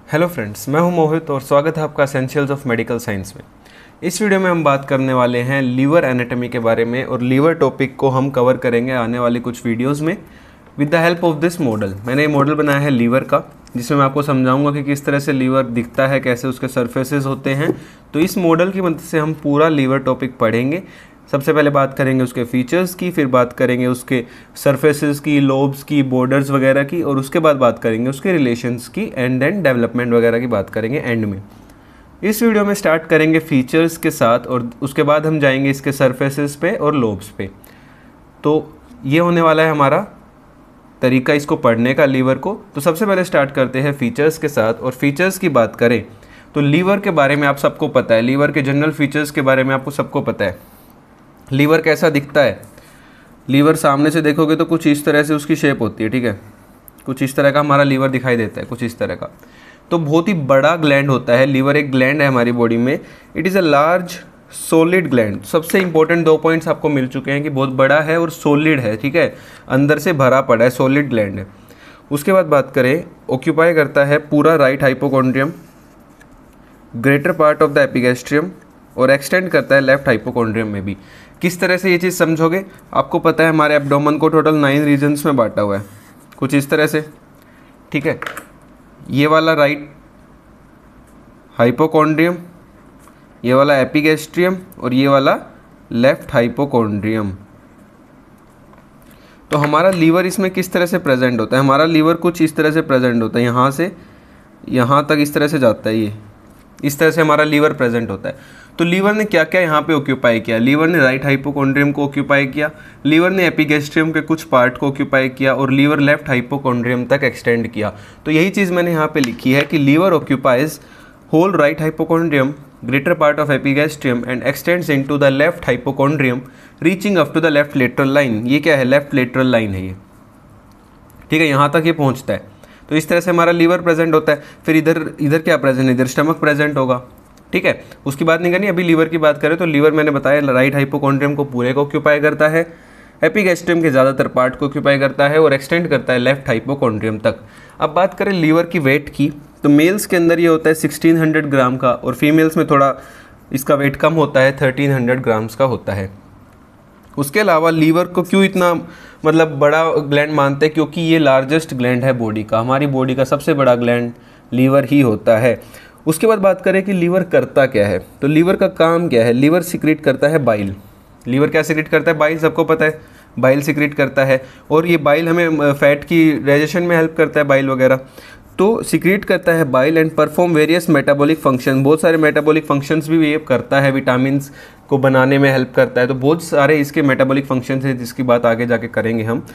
Hello friends, मैं हूं मोहित और स्वागत है आपका एसेंशियल्स ऑफ मेडिकल साइंस में। इस वीडियो में हम बात करने वाले हैं लीवर एनाटॉमी के बारे में और लीवर टॉपिक को हम कवर करेंगे आने वाले कुछ वीडियोस में with the help of this model. मैंने ये मॉडल बनाया है लीवर का, जिसमें मैं आपको समझाऊंगा कि किस तरह से लीवर दिखता है, कैसे उसके सरफेसेस होते हैं। तो इस मॉडल की मदद से हम पूरा लीवर टॉपिक पढ़ेंगे। सबसे पहले बात करेंगे उसके फीचर्स की, फिर बात करेंगे उसके सरफेसेस की, लोब्स की, बॉर्डर्स वगैरह की, और उसके बाद बात करेंगे उसके रिलेशंस की एंड देन डेवलपमेंट वगैरह की बात करेंगे एंड में। इस वीडियो में स्टार्ट करेंगे फीचर्स के साथ और उसके बाद हम जाएंगे इसके सरफेसेस पे और लोब्स पे। तो ये होने वाला है हमारा तरीका इसको पढ़ने का लीवर को। तो सबसे पहले स्टार्ट करते हैं फीचर्स के साथ। और फीचर्स की बात करें तो लीवर के बारे में आप सबको पता है, लीवर के जनरल फीचर्स के बारे में आपको सबको पता है। लीवर कैसा दिखता है? लीवर सामने से देखोगे तो कुछ इस तरह से उसकी शेप होती है, ठीक है। कुछ इस तरह का हमारा लीवर दिखाई देता है, कुछ इस तरह का। तो बहुत ही बड़ा ग्लैंड होता है लीवर, एक ग्लैंड है हमारी बॉडी में। It is a large solid gland. सबसे इंपॉर्टेंट 2 पॉइंट्स आपको मिल चुके हैं कि बहुत बड़ा है और सॉलिड है, ठीक है, अंदर से भरा पड़ा है, सॉलिड ग्लैंड है। उसके बाद बात करें, ऑक्यूपाई करता है पूरा right hypochondrium, greater part of the epigastrium, और एक्सटेंड करता है लेफ्ट हाइपोकॉन्ड्रियम में भी। किस तरह से ये चीज़ समझोगे? आपको पता है हमारे एब्डोमेन को टोटल 9 रीजन्स में बांटा हुआ है, कुछ इस तरह से, ठीक है। ये वाला राइट हाइपोकॉन्ड्रियम, ये वाला एपिगैस्ट्रियम और ये वाला लेफ्ट हाइपोकॉन्ड्रियम। तो हमारा लीवर इसमें किस तरह से प्रेजेंट होता है? हमारा लीवर कुछ इस तरह से प्रेजेंट होता है, यहाँ से यहाँ तक इस तरह से जाता है, ये इस तरह से हमारा लीवर प्रेजेंट होता है। तो लीवर ने क्या क्या यहाँ पे ऑक्यूपाई किया? लीवर ने राइट हाइपोकॉन्ड्रियम को ऑक्यूपाई किया, लीवर ने एपिगैस्ट्रियम के कुछ पार्ट को ऑक्यूपाई किया, और लीवर लेफ्ट हाइपोकॉन्ड्रियम तक एक्सटेंड किया। तो यही चीज़ मैंने यहाँ पे लिखी है कि liver occupies whole right hypochondrium, greater part of epigastrium and extends into the left hypochondrium reaching up to the left lateral line. ये क्या है? लेफ्ट लेटरल लाइन है ये, ठीक है, यहाँ तक ये पहुँचता है। तो इस तरह से हमारा लीवर प्रेजेंट होता है। फिर इधर इधर क्या प्रेजेंट है? इधर स्टमक प्रेजेंट होगा, ठीक है। उसकी बात नहीं करनी, अभी लीवर की बात करें तो लीवर मैंने बताया राइट हाइपोकॉन्ड्रियम को पूरे को ऑक्यूपाई करता है, एपिगैस्ट्रियम के ज़्यादातर पार्ट को ऑक्यूपाई करता है और एक्सटेंड करता है लेफ्ट हाइपोकॉन्ड्रियम तक। अब बात करें लीवर की वेट की, तो मेल्स के अंदर ये होता है 1600 ग्राम का, और फीमेल्स में थोड़ा इसका वेट कम होता है, 1300 ग्राम्स का होता है। उसके अलावा लीवर को क्यों इतना बड़ा ग्लैंड मानते हैं? क्योंकि ये लार्जेस्ट ग्लैंड है बॉडी का, हमारी बॉडी का सबसे बड़ा ग्लैंड लीवर ही होता है। उसके बाद बात करें कि लीवर करता क्या है, तो लीवर का काम क्या है? लीवर सिक्रीट करता है बाइल। लीवर क्या सिक्रीट करता है? बाइल, सबको पता है, बाइल सिक्रीट करता है। और ये बाइल हमें फैट की डाइजेशन में हेल्प करता है, बाइल वगैरह। तो सिक्रीट करता है bile and perform various metabolic function. बहुत सारे मेटाबॉलिक फंक्शंस भी ये करता है, विटामिन्स को बनाने में हेल्प करता है। तो बहुत सारे इसके मेटाबॉलिक फंक्शंस हैं जिसकी बात आगे जाके करेंगे हम।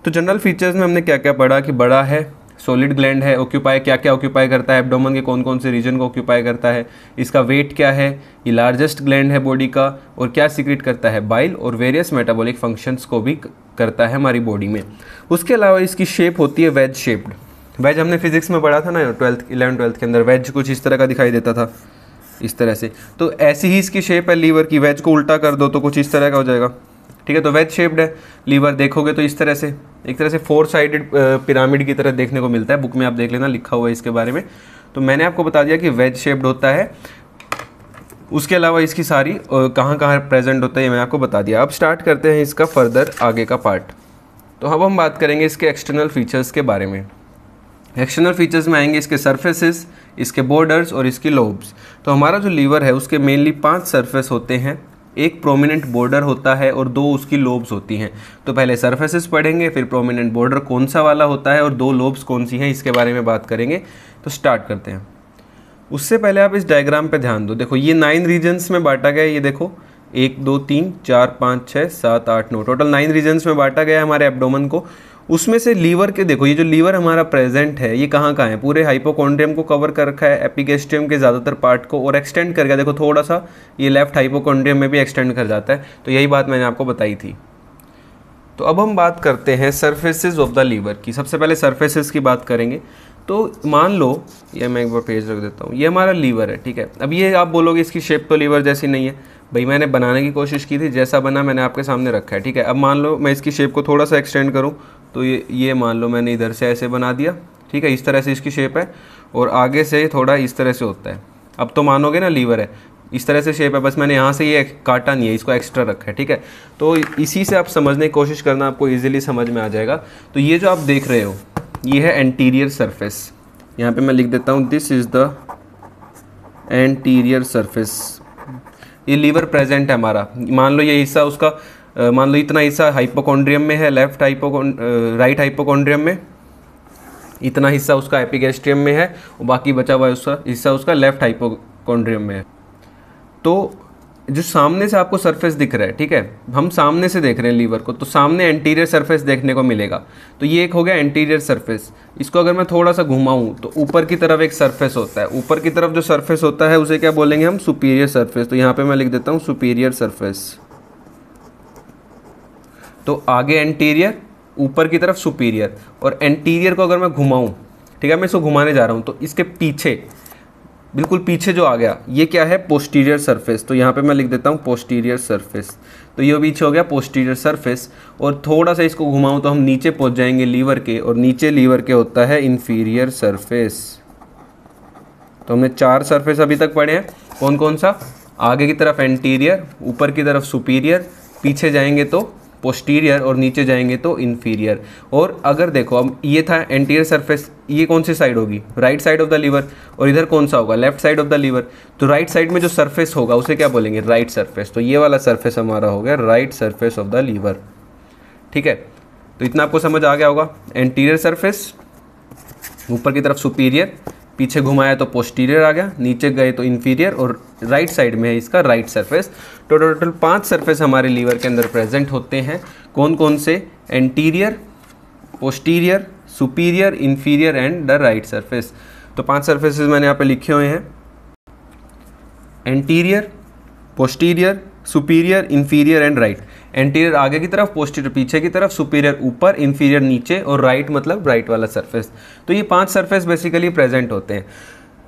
तो जनरल फीचर्स में हमने क्या क्या पढ़ा कि बड़ा है, सॉलिड ग्लैंड है, ऑक्यूपाई क्या क्या ऑक्यूपाई करता है, एब्डोमेन के कौन कौन से रीजन को ऑक्यूपाई करता है, इसका वेट क्या है, ये लार्जेस्ट ग्लैंड है बॉडी का, और क्या सिक्रीट करता है? बाइल, और वेरियस मेटाबॉलिक फंक्शंस को भी करता है हमारी बॉडी में। उसके अलावा इसकी शेप होती है वेज शेप्ड। वेज हमने फिजिक्स में पढ़ा था ना, 11th-12th के अंदर। वेज कुछ इस तरह का दिखाई देता था, इस तरह से। तो ऐसी ही इसकी शेप है लीवर की। वेज को उल्टा कर दो तो कुछ इस तरह का हो जाएगा, ठीक है। तो वेज शेप्ड है लीवर, देखोगे तो इस तरह से, एक तरह से 4 साइडेड पिरामिड की तरह देखने को मिलता है। बुक में आप देख लेना, लिखा हुआ है इसके बारे में। तो मैंने आपको बता दिया कि वेज शेप्ड होता है। उसके अलावा इसकी सारी कहाँ कहाँ प्रेजेंट होता है ये मैं आपको बता दिया। अब स्टार्ट करते हैं इसका फर्दर आगे का पार्ट। तो अब हम बात करेंगे इसके एक्सटर्नल फीचर्स के बारे में। एक्सटर्नल फीचर्स में आएंगे इसके सरफेसेस, इसके बॉर्डर्स और इसकी लोब्स। तो हमारा जो लीवर है उसके मेनली 5 सरफेस होते हैं, एक प्रोमिनेंट बॉर्डर होता है और 2 उसकी लोब्स होती हैं। तो पहले सरफेसेस पढ़ेंगे, फिर प्रोमिनेंट बॉर्डर कौन सा वाला होता है और 2 लोब्स कौन सी हैं, इसके बारे में बात करेंगे। तो स्टार्ट करते हैं। उससे पहले आप इस डायग्राम पे ध्यान दो। देखो ये 9 रीजन्स में बांटा गया है। ये देखो 1 2 3 4 5 6 7 8 9, टोटल 9 रीजन्स में बांटा गया है हमारे एब्डोमेन को। उसमें से लीवर के देखो, ये जो लीवर हमारा प्रेजेंट है ये कहाँ कहाँ है? पूरे हाइपोकॉन्ड्रियम को कवर कर रखा है, एपिगैस्ट्रियम के ज़्यादातर पार्ट को, और एक्सटेंड कर गया देखो थोड़ा सा, ये लेफ्ट हाइपोकॉन्ड्रियम में भी एक्सटेंड कर जाता है। तो यही बात मैंने आपको बताई थी। तो अब हम बात करते हैं सरफेसेस ऑफ द लीवर की। सबसे पहले सरफेसेस की बात करेंगे। तो मान लो, ये मैं एक बार पेज रख देता हूँ, ये हमारा लीवर है, ठीक है। अब ये आप बोलोगे इसकी शेप तो लीवर जैसी नहीं है। भाई मैंने बनाने की कोशिश की थी, जैसा बना मैंने आपके सामने रखा है, ठीक है। अब मान लो मैं इसकी शेप को थोड़ा सा एक्सटेंड करूँ, तो ये मान लो मैंने इधर से ऐसे बना दिया, ठीक है, इस तरह से इसकी शेप है। और आगे से थोड़ा इस तरह से होता है। अब तो मानोगे ना लीवर है, इस तरह से शेप है, बस मैंने यहाँ से ये काटा नहीं है, इसको एक्स्ट्रा रखा है, ठीक है। तो इसी से आप समझने की कोशिश करना, आपको इजीली समझ में आ जाएगा। तो ये जो आप देख रहे हो ये है एंटीरियर सरफेस, यहाँ पे मैं लिख देता हूँ this is the anterior surface. ये लीवर प्रेजेंट है हमारा, मान लो ये हिस्सा उसका, मान लो इतना हिस्सा हाइपोकॉन्ड्रियम में है, राइट हाइपोकॉन्ड्रियम में, इतना हिस्सा उसका एपिगैस्ट्रियम में है और बाकी बचा हुआ उसका हिस्सा उसका लेफ्ट हाइपोकॉन्ड्रियम में है। तो जो सामने से आपको सरफेस दिख रहा है, ठीक है, हम सामने से देख रहे हैं लीवर को, तो सामने एंटीरियर सरफेस देखने को मिलेगा। तो ये एक हो गया एंटीरियर सरफेस। इसको अगर मैं थोड़ा सा घुमाऊं तो ऊपर की तरफ एक सरफेस होता है, ऊपर की तरफ जो सरफेस होता है उसे क्या बोलेंगे हम, सुपीरियर सरफेस। तो यहाँ पे मैं लिख देता हूँ सुपीरियर सरफेस। तो आगे एंटीरियर, ऊपर की तरफ सुपीरियर। और एंटीरियर को अगर मैं घुमाऊं, ठीक है, मैं इसको घुमाने जा रहा हूँ, तो इसके पीछे, बिल्कुल पीछे जो आ गया, ये क्या है, पोस्टीरियर सरफेस। तो यहाँ पे मैं लिख देता हूँ पोस्टीरियर सरफेस। तो ये पीछे हो गया पोस्टीरियर सरफेस। और थोड़ा सा इसको घुमाऊं तो हम नीचे पहुँच जाएंगे लीवर के, और नीचे लीवर के होता है इंफीरियर सरफेस। तो हमने 4 सरफेस अभी तक पढ़े हैं, कौन कौन सा, आगे की तरफ एंटीरियर, ऊपर की तरफ सुपीरियर, पीछे जाएंगे तो पोस्टीरियर और नीचे जाएंगे तो इन्फीरियर। और अगर देखो अब ये था एंटीरियर सरफेस, ये कौन सी साइड होगी, right side of the liver, और इधर कौन सा होगा, left side of the liver. तो राइट साइड में जो सरफेस होगा उसे क्या बोलेंगे, राइट सरफेस। तो ये वाला सरफेस हमारा हो गया right surface of the liver, ठीक है। तो इतना आपको समझ आ गया होगा, एंटीरियर सरफेस, ऊपर की तरफ सुपीरियर, पीछे घुमाया तो पोस्टीरियर आ गया, नीचे गए तो इन्फीरियर, और राइट साइड में है इसका राइट सरफेस। तो टोटल 5 सरफेस हमारे लीवर के अंदर प्रेजेंट होते हैं। कौन कौन से, anterior, posterior, superior, inferior and the right surface. तो 5 सरफेसेस मैंने यहाँ पे लिखे हुए हैं, anterior, posterior, superior, inferior and right. Anterior आगे की तरफ, पोस्टीरियर पीछे की तरफ, सुपीरियर ऊपर, इन्फीरियर नीचे, और राइट मतलब राइट वाला सरफेस। तो ये 5 सरफेस बेसिकली प्रेजेंट होते हैं।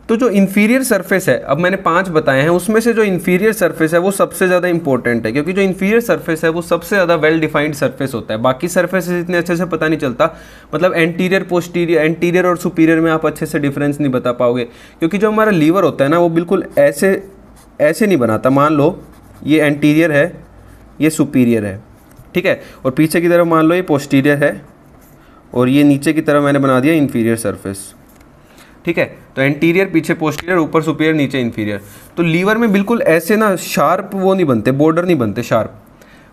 तो जो इन्फीरियर सरफेस है, अब मैंने 5 बताए हैं, उसमें से जो इन्फीरियर सरफेस है वो सबसे ज़्यादा इंपॉर्टेंट है, क्योंकि जो इन्फीरियर सरफेस है वो सबसे ज़्यादा वेल डिफाइंड सरफेस होता है। बाकी सरफेसेस इतने अच्छे से पता नहीं चलता, मतलब एंटीरियर, पोस्टीरियर, एंटीरियर और सुपीरियर में आप अच्छे से डिफरेंस नहीं बता पाओगे, क्योंकि जो हमारा लीवर होता है ना वो बिल्कुल ऐसे नहीं बनाता। मान लो ये एंटीरियर है, ये सुपीरियर है, ठीक है, और पीछे की तरफ मान लो ये पोस्टीरियर है, और ये नीचे की तरफ मैंने बना दिया इन्फीरियर सरफेस, ठीक है। तो एंटीरियर, पीछे पोस्टीरियर, ऊपर सुपीरियर, नीचे इन्फीरियर। तो लीवर में बिल्कुल ऐसे ना शार्प वो नहीं बनते, बॉर्डर नहीं बनते शार्प।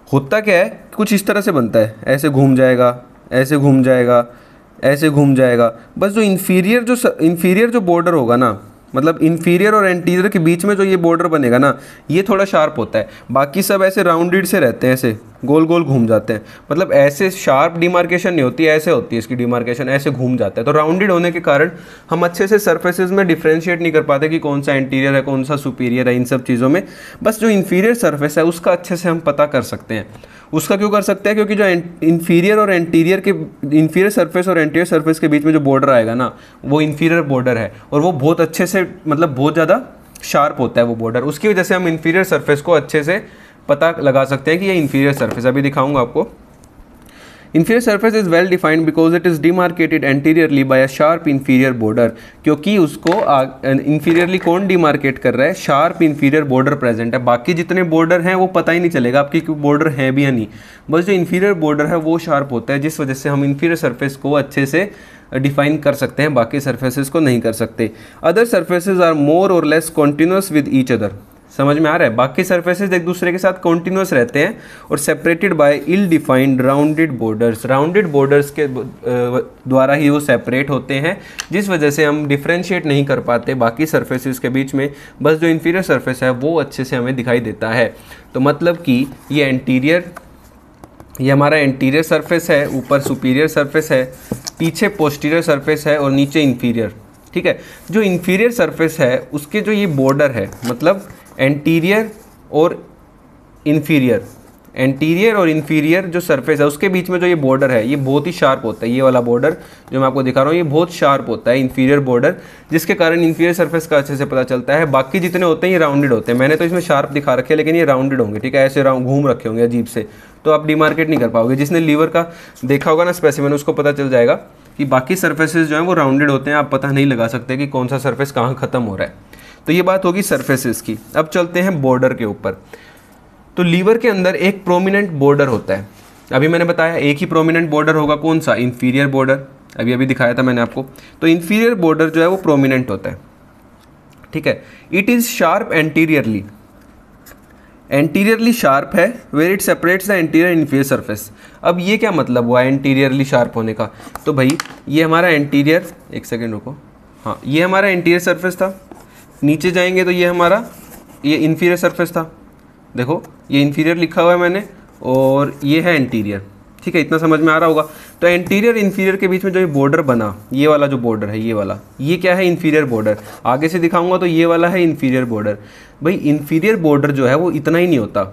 होता क्या है, कुछ इस तरह से बनता है, ऐसे घूम जाएगा, ऐसे घूम जाएगा, ऐसे घूम जाएगा। बस जो इन्फीरियर जो बॉर्डर होगा ना, मतलब इन्फीरियर और एंटीरियर के बीच में जो ये बॉर्डर बनेगा ना, ये थोड़ा शार्प होता है। बाकी सब ऐसे राउंडेड से रहते हैं, ऐसे गोल गोल घूम जाते हैं, मतलब ऐसे शार्प डिमार्केशन नहीं होती, ऐसे होती है इसकी डिमार्केशन, ऐसे घूम जाता है। तो राउंडेड होने के कारण हम अच्छे से सरफेसेस में डिफ्रेंशिएट नहीं कर पाते कि कौन सा एंटीरियर है, कौन सा सुपीरियर है, इन सब चीज़ों में। बस जो इन्फीरियर सरफेस है उसका अच्छे से हम पता कर सकते हैं। उसका क्यों कर सकते हैं, क्योंकि जो इन्फीरियर और एंटीरियर के, इन्फीरियर सरफेस और एंटीरियर सरफेस के बीच में जो बॉर्डर आएगा ना, वो इन्फीरियर बॉर्डर है, और वो बहुत अच्छे से, मतलब बहुत ज़्यादा शार्प होता है वो बॉर्डर। उसकी वजह से हम इन्फीरियर सरफेस को अच्छे से पता लगा सकते हैं कि ये इन्फीरियर सरफेस। अभी दिखाऊंगा आपको। Inferior surface is well defined because it is demarcated anteriorly by a sharp inferior border, क्योंकि उसको इन्फीरियरली कौन डिमार्केट कर रहा है, शार्प इन्फीरियर बॉर्डर प्रेजेंट है। बाकी जितने बॉर्डर हैं वो पता ही नहीं चलेगा आपकी बॉर्डर है भी या नहीं, बस जो इन्फीरियर बॉर्डर है वो शार्प होता है, जिस वजह से हम इन्फीरियर सरफेस को अच्छे से डिफाइन कर सकते हैं, बाकी सरफेसेस को नहीं कर सकते। अदर सरफेसेस आर मोर और less continuous with each other. समझ में आ रहा है, बाकी सरफेसेस एक दूसरे के साथ कॉन्टिन्यूस रहते हैं और separated by ill defined rounded borders. Rounded borders के द्वारा ही वो सेपरेट होते हैं, जिस वजह से हम डिफ्रेंशिएट नहीं कर पाते बाकी सरफेसेस के बीच में। बस जो इन्फीरियर सरफेस है वो अच्छे से हमें दिखाई देता है। तो मतलब कि ये एंटीरियर, ये हमारा एंटीरियर सरफेस है, ऊपर सुपीरियर सरफेस है, पीछे पोस्टीरियर सरफेस है और नीचे इन्फीरियर, ठीक है। जो इन्फीरियर सरफेस है उसके जो ये बॉर्डर है, मतलब एंटीरियर और इन्फीरियर, एंटीरियर और इन्फीरियर जो सरफेस है उसके बीच में जो ये बॉर्डर है ये बहुत ही शार्प होता है। ये वाला बॉर्डर जो मैं आपको दिखा रहा हूँ ये बहुत शार्प होता है, इन्फीरियर बॉर्डर, जिसके कारण इन्फीरियर सरफेस का अच्छे से पता चलता है। बाकी जितने होते हैं ये राउंडेड होते हैं। मैंने तो इसमें शार्प दिखा रखे हैं लेकिन ये राउंडेड होंगे, ठीक है, ऐसे राउंड घूम रखे होंगे अजीब से, तो आप डिमार्केट नहीं कर पाओगे। जिसने लीवर का देखा होगा ना स्पेसिमेन, उसको पता चल जाएगा कि बाकी सर्फेसेस जो हैं वो राउंडेड होते हैं, आप पता नहीं लगा सकते कि कौन सा सर्फेस कहाँ ख़त्म हो रहा है। तो ये बात होगी सर्फेसेस की। अब चलते हैं बॉर्डर के ऊपर। तो लीवर के अंदर एक प्रोमिनेंट बॉर्डर होता है। अभी मैंने बताया एक ही प्रोमिनेंट बॉर्डर होगा, कौन सा? Inferior border. अभी दिखाया था मैंने आपको। तो इन्फीरियर बॉर्डर जो है वो प्रोमिनेंट होता है, ठीक है। It is sharp anteriorly, anteriorly sharp है, where it separates the anterior inferior surface. अब ये क्या मतलब हुआ एंटीरियरली शार्प होने का? तो भाई ये हमारा एंटीरियर, एक सेकेंड रुको, हाँ ये हमारा एंटीरियर सरफेस था, नीचे जाएंगे तो ये हमारा ये इन्फीरियर सरफेस था। देखो ये इन्फीरियर लिखा हुआ है मैंने और ये है एंटीरियर, ठीक है, इतना समझ में आ रहा होगा। तो एंटीरियर इन्फीरियर के बीच में जो ये बॉर्डर बना, ये वाला जो बॉर्डर है, ये वाला, ये क्या है? Inferior border. आगे से दिखाऊंगा तो ये वाला है इन्फीरियर बॉर्डर। भाई इन्फीरियर बॉर्डर जो है वो इतना ही नहीं होता,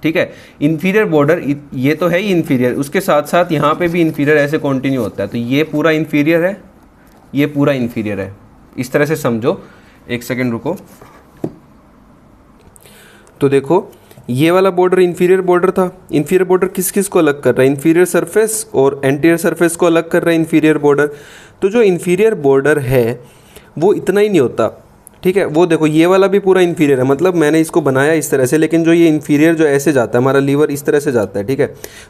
ठीक है। इन्फीरियर बॉर्डर ये तो है ही इन्फीरियर, उसके साथ साथ यहाँ पे भी इन्फीरियर ऐसे कंटिन्यू होता है। तो ये पूरा इन्फीरियर है, ये पूरा इन्फीरियर है, इस तरह से समझो। एक सेकेंड रुको। तो देखो ये वाला बॉर्डर इन्फीरियर बॉर्डर था। इन्फीरियर बॉर्डर किस किस को अलग कर रहा है? इन्फीरियर सरफेस और एंटीरियर सरफेस को अलग कर रहा है इन्फीरियर बॉर्डर। तो जो इन्फीरियर बॉर्डर है वो इतना ही नहीं होता, ठीक है। वो देखो ये वाला भी पूरा इन्फीरियर है, मतलब मैंने इसको बनाया इस तरह से, लेकिन जो ये इन्फीरियर जो ऐसे जाता है, हमारा लीवर इस तरह से जाता है, ठीक है।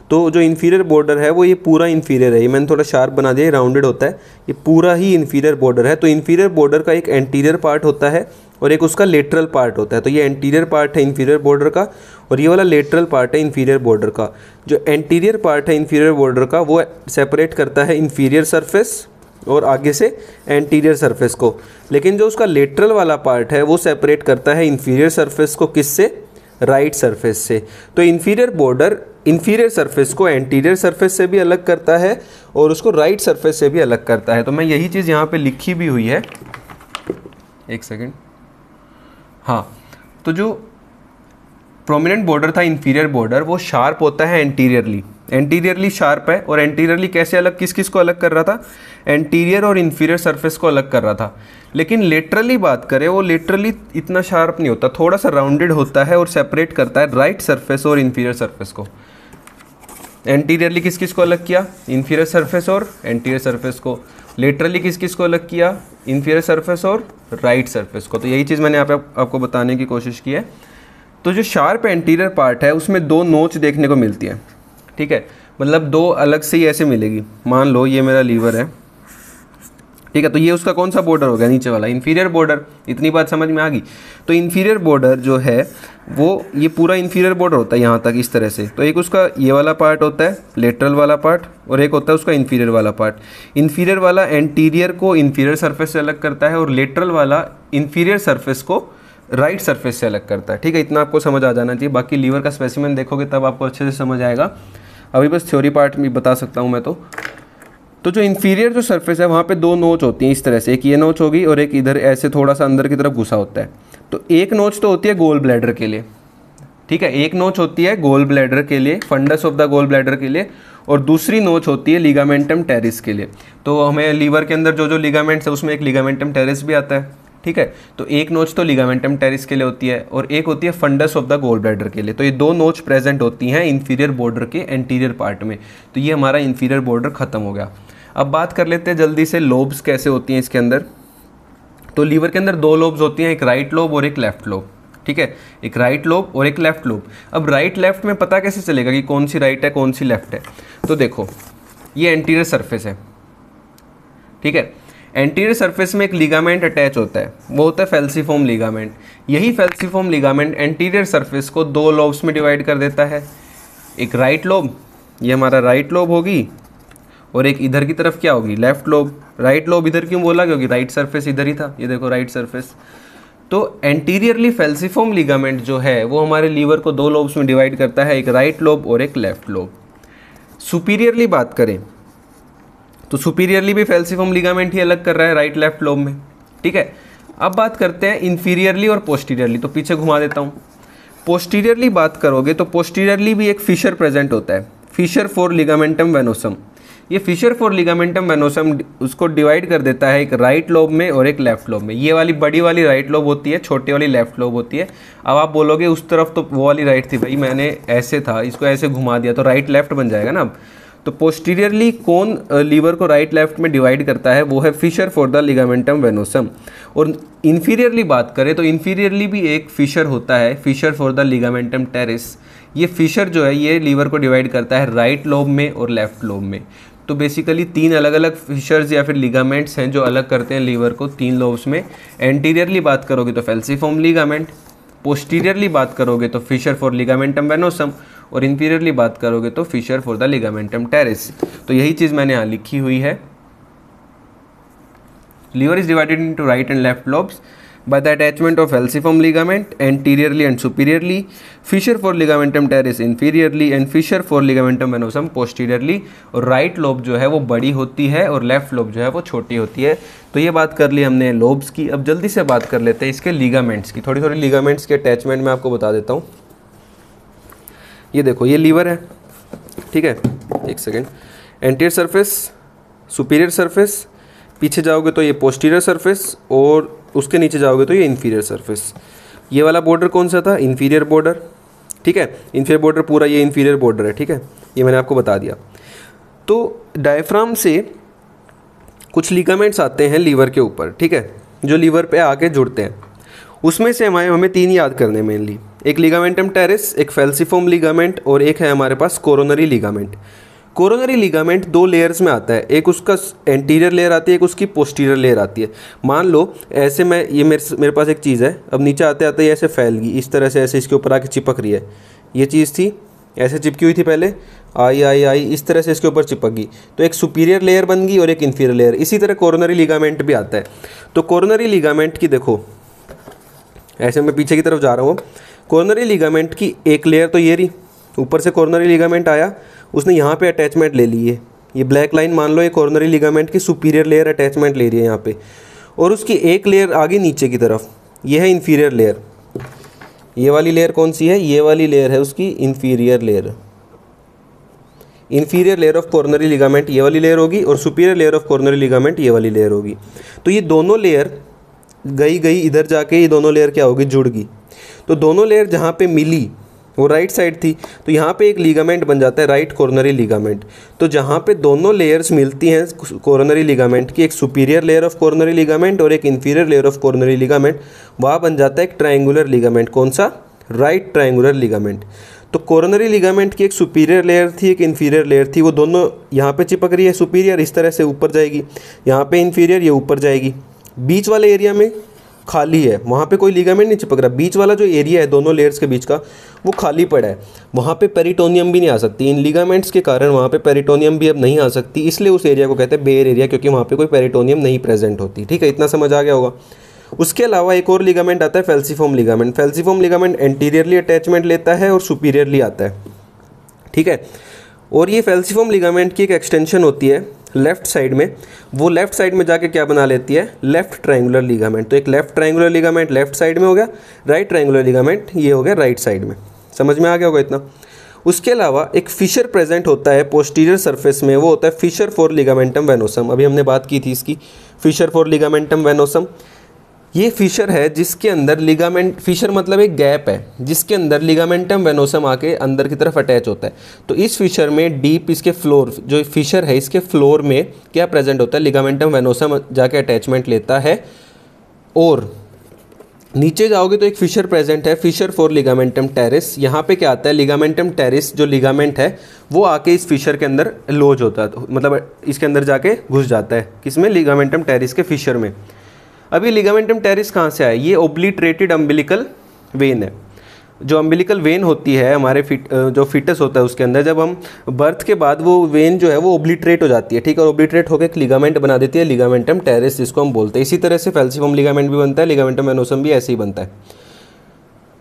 तो जो इन्फीरियर बॉर्डर है वो ये पूरा इन्फीरियर है। ये मैंने थोड़ा शार्प बना दिया, राउंडेड होता है, ये पूरा ही इन्फीरियर बॉर्डर है। तो इन्फीरियर बॉर्डर का एक एंटीरियर पार्ट होता है और एक उसका लेटरल पार्ट होता है। तो ये एंटीरियर पार्ट है इन्फीरियर बॉर्डर का और ये वाला लेटरल पार्ट है इन्फीरियर बॉर्डर का। जो एंटीरियर पार्ट है इन्फीरियर बॉर्डर का वो सेपरेट करता है इन्फीरियर सरफेस और आगे से एंटीरियर सरफेस को, लेकिन जो उसका लेटरल वाला पार्ट है वो सेपरेट करता है इन्फीरियर सरफेस को किससे? राइट सरफेस से। तो इन्फीरियर बॉर्डर इन्फीरियर सरफेस को एंटीरियर सरफेस से भी अलग करता है और उसको राइट सरफेस से भी अलग करता है। तो मैं यही चीज़ यहाँ पे लिखी भी हुई है, एक सेकेंड, हाँ। तो जो प्रोमिनेंट बॉर्डर था इन्फीरियर बॉर्डर वो शार्प होता है एंटीरियरली, एंटीरियरली शार्प है। और एंटीरियरली कैसे अलग, किस किस को अलग कर रहा था? एंटीरियर और इन्फीरियर सरफेस को अलग कर रहा था। लेकिन लेटरली बात करें, वो लेटरली इतना शार्प नहीं होता, थोड़ा सा राउंडेड होता है और सेपरेट करता है राइट सरफेस और इन्फीरियर सरफेस को। एंटीरियरली किस किस को अलग किया? इन्फीरियर सरफेस और एंटीरियर सरफेस को। लेटरली किस किस को अलग किया? इन्फीरियर सरफेस और राइट सरफेस को। तो यही चीज़ मैंने आपको बताने की कोशिश की है। तो जो शार्प एंटीरियर पार्ट है उसमें दो नोच देखने को मिलती है, ठीक है, मतलब दो अलग से ही ऐसे मिलेगी। मान लो ये मेरा लीवर है, ठीक है, तो ये उसका कौन सा बॉर्डर हो गया? नीचे वाला इन्फीरियर बॉर्डर। इतनी बात समझ में आ गई। तो इन्फीरियर बॉर्डर जो है वो ये पूरा इन्फीरियर बॉर्डर होता है यहाँ तक इस तरह से। तो एक उसका ये वाला पार्ट होता है लेटरल वाला पार्ट और एक होता है उसका इन्फीरियर वाला पार्ट। इन्फीरियर वाला एंटीरियर को इन्फीरियर सरफेस से अलग करता है और लेटरल वाला इन्फीरियर सरफेस को राइट सरफेस से अलग करता है, ठीक है। इतना आपको समझ आ जाना चाहिए। बाकी लीवर का स्पेसिमेन देखोगे तब आपको अच्छे से समझ आएगा। अभी बस थ्योरी पार्ट में बता सकता हूँ मैं। तो जो इन्फीरियर जो सरफेस है वहाँ पे दो नोच होती हैं इस तरह से, एक ये नोच होगी और एक इधर ऐसे थोड़ा सा अंदर की तरफ घुसा होता है। तो एक नोच तो होती है गोल ब्लैडर के लिए, ठीक है, एक नोच होती है गोल ब्लैडर के लिए, fundus of the gall bladder के लिए, और दूसरी नोच होती है लिगामेंटम टेरिस के लिए। तो हमें लीवर के अंदर जो जो लिगामेंट्स है उसमें एक लिगामेंटम टेरिस भी आता है, ठीक है। तो एक नोच तो लिगामेंटम टेरिस के लिए होती है और एक होती है fundus of the gall bladder के लिए। तो ये दो नोच प्रेजेंट होती हैं इन्फीरियर बॉर्डर के एंटीरियर पार्ट में। तो ये हमारा इन्फीरियर बॉर्डर खत्म हो गया। अब बात कर लेते हैं जल्दी से लोब्स कैसे होती हैं इसके अंदर। तो लीवर के अंदर दो लोब्स होती हैं, एक राइट लोब और एक लेफ्ट लोब, ठीक है, एक राइट लोब और एक लेफ्ट लोब। अब राइट लेफ्ट में पता कैसे चलेगा कि कौन सी राइट है कौन सी लेफ्ट है? तो देखो ये एंटीरियर सरफेस है, ठीक है। एंटीरियर सरफेस में एक लिगामेंट अटैच होता है, वो होता है फेल्सीफॉर्म लिगामेंट। यही फेल्सीफॉर्म लिगामेंट एंटीरियर सरफेस को दो लोब्स में डिवाइड कर देता है। एक राइट लोब, ये हमारा राइट लोब होगी, और एक इधर की तरफ क्या होगी? Left lobe. राइट लोब इधर क्यों बोला? क्योंकि राइट सरफेस इधर ही था, ये देखो राइट सरफेस। तो एंटीरियरली फेल्सीफॉर्म लिगामेंट जो है वो हमारे लीवर को दो लोब्स में डिवाइड करता है, एक राइट लोब और एक लेफ्ट लोब। सुपीरियरली बात करें तो सुपीरियरली भी फेल्सीफॉर्म लिगामेंट ही अलग कर रहा है राइट लेफ्ट लोब में, ठीक है। अब बात करते हैं इंफीरियरली और पोस्टीरियरली। तो पीछे घुमा देता हूँ। पोस्टीरियरली बात करोगे तो पोस्टीरियरली भी एक फिशर प्रेजेंट होता है, फिशर फॉर लिगामेंटम वेनोसम। ये फिशर फॉर लिगामेंटम वेनोसम उसको डिवाइड कर देता है एक राइट लोब में और एक लेफ्ट लोब में। ये वाली बड़ी वाली राइट लोब होती है, छोटी वाली लेफ्ट लोब होती है। अब आप बोलोगे उस तरफ तो वो वाली राइट थी, भाई मैंने ऐसे था, इसको ऐसे घुमा दिया तो राइट लेफ्ट बन जाएगा ना। अब तो पोस्टीरियरली कौन लीवर को राइट लेफ्ट में डिवाइड करता है, वो है फिशर फॉर द लिगामेंटम वेनोसम। और इन्फीरियरली बात करें तो इन्फीरियरली भी एक फिशर होता है, fissure for the ligamentum teres. ये फिशर जो है ये लीवर को डिवाइड करता है राइट लोब में और लेफ्ट लोब में। तो बेसिकली 3 अलग अलग फिशर्स या फिर लिगामेंट्स हैं जो अलग करते हैं लीवर को 3 लोब्स में। एंटीरियरली बात करोगे तो फेल्सीफॉर्म लिगामेंट, पोस्टीरियरली बात करोगे तो फिशर फॉर लिगामेंटम वेनोसम, और इंफीरियरली बात करोगे तो fissure for the ligamentum teres. तो यही चीज़ मैंने यहाँ लिखी हुई है। Liver is divided into right and left lobes by the attachment of falciform ligament anteriorly and superiorly, fissure for ligamentum teres inferiorly and fissure for ligamentum venosum posteriorly। और right lobe जो है वो बड़ी होती है और लेफ्ट लोब जो है वो छोटी होती है। तो ये बात कर ली हमने लोब्स की। अब जल्दी से बात कर लेते हैं इसके लिगामेंट्स की। थोड़ी लिगामेंट्स के अटैचमेंट मैं आपको बता देता हूँ। ये देखो ये लीवर है, ठीक है, एक second. Anterior surface, superior surface, पीछे जाओगे तो ये पोस्टीरियर सरफेस, और उसके नीचे जाओगे तो ये इन्फीरियर सरफेस। ये वाला बॉर्डर कौन सा था, इन्फीरियर बॉर्डर, ठीक है। इन्फीरियर बॉर्डर पूरा ये इन्फीरियर बॉर्डर है, ठीक है, ये मैंने आपको बता दिया। तो डायफ्राम से कुछ लिगामेंट्स आते हैं लीवर के ऊपर, ठीक है, जो लीवर पे आके जुड़ते हैं। उसमें से हमें 3 याद करने मेनली, एक लिगामेंटम टेरिस, एक फेल्सीफॉर्म लिगामेंट, और एक है हमारे पास coronary ligament. Coronary ligament 2 layers में आता है, एक उसका एंटीरियर लेयर आती है, एक उसकी पोस्टीरियर लेयर आती है। मान लो ऐसे मैं ये मेरे पास एक चीज़ है, अब नीचे आते आते ये ऐसे फैल गई इस तरह से, ऐसे इसके ऊपर आके चिपक रही है। ये चीज़ थी ऐसे चिपकी हुई थी पहले, आई इस तरह से इसके ऊपर चिपक गई, तो एक सुपीरियर लेयर बन गई और एक इन्फीरियर लेयर। इसी तरह कोरोनरी लिगामेंट भी आता है। तो कोरोनरी लिगामेंट की देखो, ऐसे मैं पीछे की तरफ जा रहा हूँ। कोरोनरी लिगामेंट की एक लेयर तो ये रही, ऊपर से कोरोनरी लिगामेंट आया, उसने यहाँ पे अटैचमेंट ले ली है। ये ब्लैक लाइन मान लो ये कोरोनरी लिगामेंट की सुपीरियर लेयर अटैचमेंट ले रही है यहाँ पे, और उसकी एक लेयर आगे नीचे की तरफ, ये है इन्फीरियर लेयर। ये वाली लेयर कौन सी है, ये वाली लेयर है उसकी inferior layer. Inferior layer of coronary ligament ये वाली लेयर होगी, और superior layer of coronary ligament ये वाली लेयर होगी। तो ये दोनों लेयर गई इधर जाके ये दोनों लेयर क्या होगी, जुड़ गई। तो दोनों लेयर जहाँ पे मिली वो राइट साइड थी, तो यहाँ पे एक लिगामेंट बन जाता है राइट कोरोनरी लिगामेंट। तो जहाँ पे दोनों लेयर्स मिलती हैं कोरोनरी लिगामेंट की, एक superior layer of coronary ligament और एक inferior layer of coronary ligament, वहाँ बन जाता है एक ट्रायंगुलर लिगामेंट। कौन सा, राइट ट्रायंगुलर लिगामेंट। तो कोरोनरी लिगामेंट की एक सुपीरियर लेयर थी, एक इन्फीरियर लेयर थी, वो दोनों यहाँ पे चिपक रही है। सुपीरियर इस तरह से ऊपर जाएगी, यहाँ पे इन्फीरियर ये ऊपर जाएगी। बीच वाले एरिया में खाली है, वहाँ पे कोई लिगामेंट नहीं चिपक रहा। बीच वाला जो एरिया है दोनों लेयर्स के बीच का वो खाली पड़ा है, वहाँ पे पेरिटोनियम भी नहीं आ सकती। इन लिगामेंट्स के कारण वहाँ पे पेरिटोनियम भी अब नहीं आ सकती, इसलिए उस एरिया को कहते हैं बेयर एरिया, क्योंकि वहाँ पे कोई पेरिटोनियम नहीं प्रेजेंट होती। ठीक है, इतना समझ आ गया होगा। उसके अलावा एक और लिगामेंट आता है फेल्सीफॉर्म लिगामेंट। फेल्सीफॉर्म लिगामेंट एंटीरियरली अटैचमेंट लेता है और सुपीरियरली आता है, ठीक है। और ये फेल्सीफॉर्म लिगामेंट की एक एक्सटेंशन होती है लेफ्ट साइड में, वो लेफ्ट साइड में जाके क्या बना लेती है, लेफ्ट ट्रायंगुलर लिगामेंट। तो एक left triangular ligament left side में हो गया, राइट ट्रायंगुलर लिगामेंट ये हो गया राइट साइड में। समझ में आ गया होगा इतना। उसके अलावा एक फिशर प्रेजेंट होता है पोस्टीरियर सरफेस में, वो होता है फिशर फॉर लिगामेंटम वेनोसम। अभी हमने बात की थी इसकी, फिशर फॉर लिगामेंटम वेनोसम। ये फिशर है जिसके अंदर लिगामेंट, फिशर मतलब एक गैप है जिसके अंदर लिगामेंटम वेनोसम आके अंदर की तरफ अटैच होता है। तो इस फिशर में डीप इसके फ्लोर, जो फिशर है इसके फ्लोर में क्या प्रेजेंट होता है, लिगामेंटम वेनोसम जाके अटैचमेंट लेता है। और नीचे जाओगे तो एक फिशर प्रेजेंट है, फिशर फॉर लिगामेंटम टेरिस। यहाँ पे क्या आता है, लिगामेंटम टेरिस जो लिगामेंट है वो आके इस फिशर के अंदर लॉज होता है, मतलब इसके अंदर जाके घुस जाता है। किसमें, लिगामेंटम टेरिस के फिशर में। अभी लिगामेंटम टेरिस कहाँ से आया, ये ओब्लिटरेटेड अम्बिलिकल वेन है। जो अम्बिलिकल वेन होती है हमारे जो फिटस होता है उसके अंदर, जब हम बर्थ के बाद वो वेन जो है वो ओब्लिटरेट हो जाती है, ठीक है, और ओब्लिटरेट होकर एक लिगामेंट बना देती है, लिगामेंटम टेरिस जिसको हम बोलते हैं। इसी तरह से फेल्सीफॉर्म लिगामेंट भी बनता है, लिगामेंटम वेनोसम भी ऐसे ही बनता है।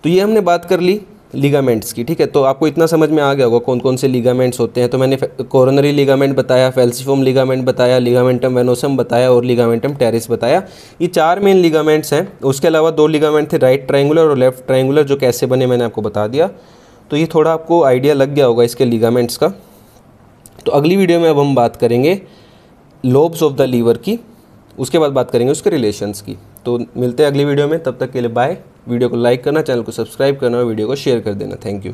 तो ये हमने बात कर ली लिगामेंट्स की, ठीक है। तो आपको इतना समझ में आ गया होगा कौन कौन से लिगामेंट्स होते हैं। तो मैंने कोरोनरी लिगामेंट बताया, फेल्सीफॉर्म लिगामेंट बताया, लिगामेंटम वेनोसम बताया और लिगामेंटम टेरिस बताया। ये 4 मेन लिगामेंट्स हैं। उसके अलावा 2 लिगामेंट थे, राइट ट्रायंगुलर और लेफ्ट ट्रायंगुलर, जो कैसे बने मैंने आपको बता दिया। तो ये थोड़ा आपको आइडिया लग गया होगा इसके लिगामेंट्स का। तो अगली वीडियो में अब हम बात करेंगे लोब्स ऑफ द लीवर की, उसके बाद बात करेंगे उसके रिलेशंस की। तो मिलते हैं अगली वीडियो में, तब तक के लिए बाय। वीडियो को लाइक करना, चैनल को सब्सक्राइब करना और वीडियो को शेयर कर देना। Thank you.